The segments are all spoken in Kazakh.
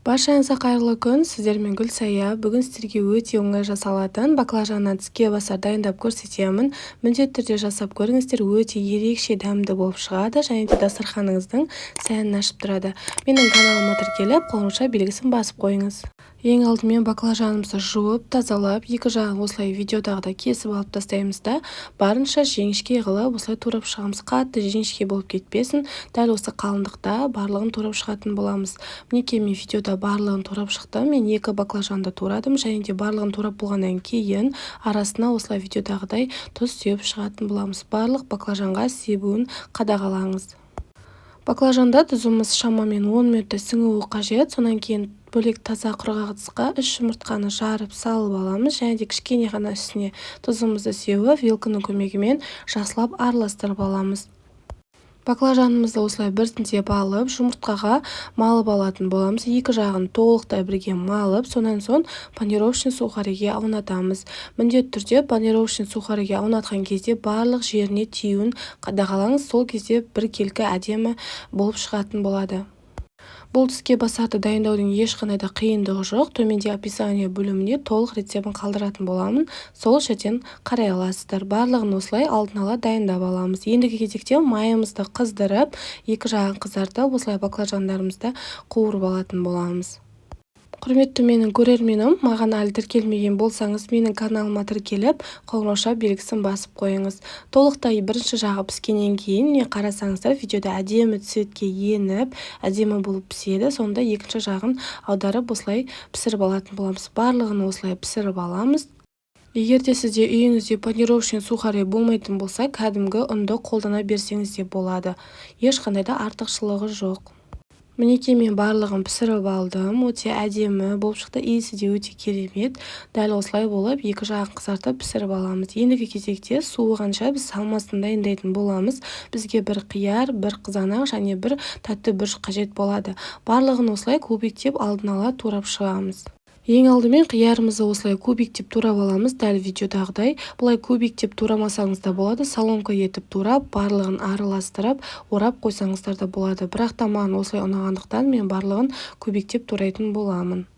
Баршаңызға қайырлы күн, сіздермен Гүлсая. Бүгін сіздерге өте оңай жасалатын баклажаннан тіске басар дайындап көрсетемін. Міндетті түрде жасап көріңіздер, өте ерекше дәмді болып шығады және де дастарханыңыздың сәнін ашып тұрады. Менің каналыма тіркеліп, қоңырауша белгісін басып қойыңыз. Ең алдымен баклажанымызды жуып, тазалап, екі жағын осылай видеодағыда кесіп алып тастаймыз да, барынша жіңішке қылып осылай турап шығамыз. Қатты жіңішке болып кетпесін, дәл осы қалыңдықта барлығын турап шығатын боламыз. Мінекей мен видеода барлығын турап шықтым. Мен екі баклажанды турадым және де барлығын турап болғаннан кейін арасына осылай видеодағыдай тұз сеуіп шығатын боламыз. Барлық баклажанға себуін қадағалаңыз. Баклажанда тұзымыз шамамен 10 минутта сіңуі қажет. Сонан кейін бөлек таза құрғақ ыдысқа 3 жұмыртқаны жарып салып аламыз және де кішкене ғана үстіне тұзымызды сеуіп, вилканың көмегімен жақсылап араластырып аламыз. Баклажанымызды осылай біртіндеп алып, жұмыртқаға малып алатын боламыз. Екі жағын толықтай бірге малып, сонан соң панировочный сухариге аунатамыз. Міндетті түрде панировочный сухариге аунатқан кезде барлық жеріне тиюін қадағалаңыз. Сол кезде біркелкі әдемі болып шығатын болады. Бұл тіске басарды дайындаудың ешқандай да қиындығы жоқ. Төменде описание бөліміне толық рецебін қалдыратын боламын. Сол жерден қарай аласыздар. Барлығын осылай алдын ала дайындап аламыз. Ендігі кезекте майымызды қыздырып, екі жағын қызартып, осылай баклажандарымызды қуырып алатын боламыз. Құрметті менің көрерменім, маған әлі тіркелмеген болсаңыз, менің каналыма тіркеліп, қоңырауша белгісін басып қойыңыз. Толықтай бірінші жағы піскеннен кейін, не қарасаңыздар, видеода әдемі цветке еніп, әдемі болып піседі. Сонда екінші жағын аударып, осылай пісіріп алатын боламыз. Барлығын осылай пісіріп аламыз. Егер де сізде үйіңізде панировочный сухарий болмайтын болса, кәдімгі ұнды қолдана берсеңіз де болады. Ешқандай да артықшылығы жоқ. Мінекей мен барлығын пісіріп алдым. Өте әдемі болып шықты, иісі де өте керемет. Дәл осылай болып, екі жағын қызартып пісіріп аламыз. Ендігі кезекте суығанша біз салмасын дайындайтын боламыз. Бізге бір қияр, бір қызанақ және бір тәтті бүріш қажет болады. Барлығын осылай кубиктеп алдын ала турап шығамыз. Ең алдымен қиярымызды осылай кубиктеп турап аламыз, дәл видеодағыдай. Бұлай кубиктеп турамасаңыз да болады, соломка етіп турап, барлығын араластырып, орап қойсаңыздар да болады. Бірақ та маған осылай ұнағандықтан мен барлығын кубиктеп турайтын боламын.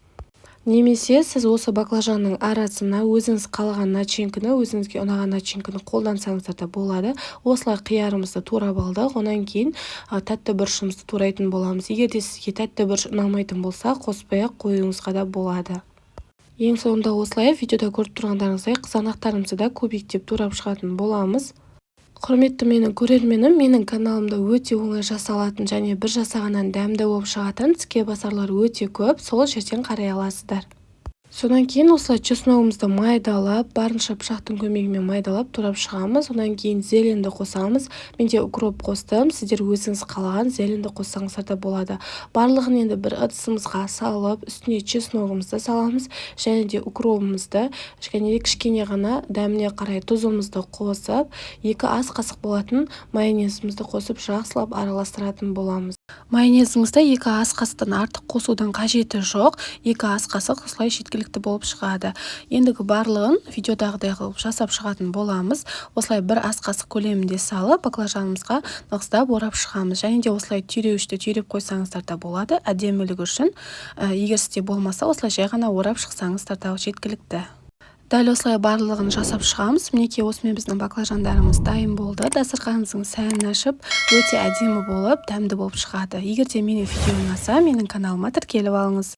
Немесе сіз осы баклажанның арасына өзіңіз қалаған начинканы, өзіңізге ұнаған начинканы қолдансаңыздар да болады. Осылай қиярымызды турап алдық, онан кейін тәтті бұрышымызды турайтын боламыз. Егер де сізге тәтті бұрыш ұнамайтын болса, қоспай-ақ қоюыңызға да болады. Ең соңында осылай видеода көріп тұрғандарыңыздай қызанақтарымызды да кубиктеп турап шығатын боламыз. Құрметті менің көрерменім, менің каналымда өте оңай жасалатын және бір жасағаннан дәмді болып шығатын тіске басарлар өте көп, сол жерден қарай аласыздар. Содан кейін осылай чесногымызды майдалап, барынша пышақтың көмегімен майдалап турап шығамыз. Одан кейін зеленді қосамыз. Менде укроп қостым. Сіздер өзіңіз қалаған зеленді қоссаңыздар да болады. Барлығын енді бір ыдысымызға салып, үстіне чесногымызды саламыз және де укропымызды, және де кішкене ғана дәміне қарай тұзымызды қосып, 2 ас қасық болатын майонезімізді қосып жақсылап араластыратын боламыз. Майонезіңізді 2 ас қасықтан артық қосудың қажеті жоқ. 2 ас қасық осылай жеткілікті болып шығады. Ендігі барлығын видеодағыдай қылып жасап шығатын боламыз. Осылай 1 ас қасық көлемінде салып, баклажанымызға нығыздап орап шығамыз. Және де осылай түйреуішті түйреп қойсаңыздар да болады, әдемілігі үшін. Егер сізде болмаса, осылай жай ғана орап шықсаңыздар да жеткілікті. Дәл осылай барлығын жасап шығамыз. Мінекей осымен біздің баклажандарымыз дайын болды. Дастарханыңыздың сәнін ашып, өте әдемі болып, дәмді болып шығады. Егер де менің видеом ұнаса, менің каналыма тіркеліп алыңыз.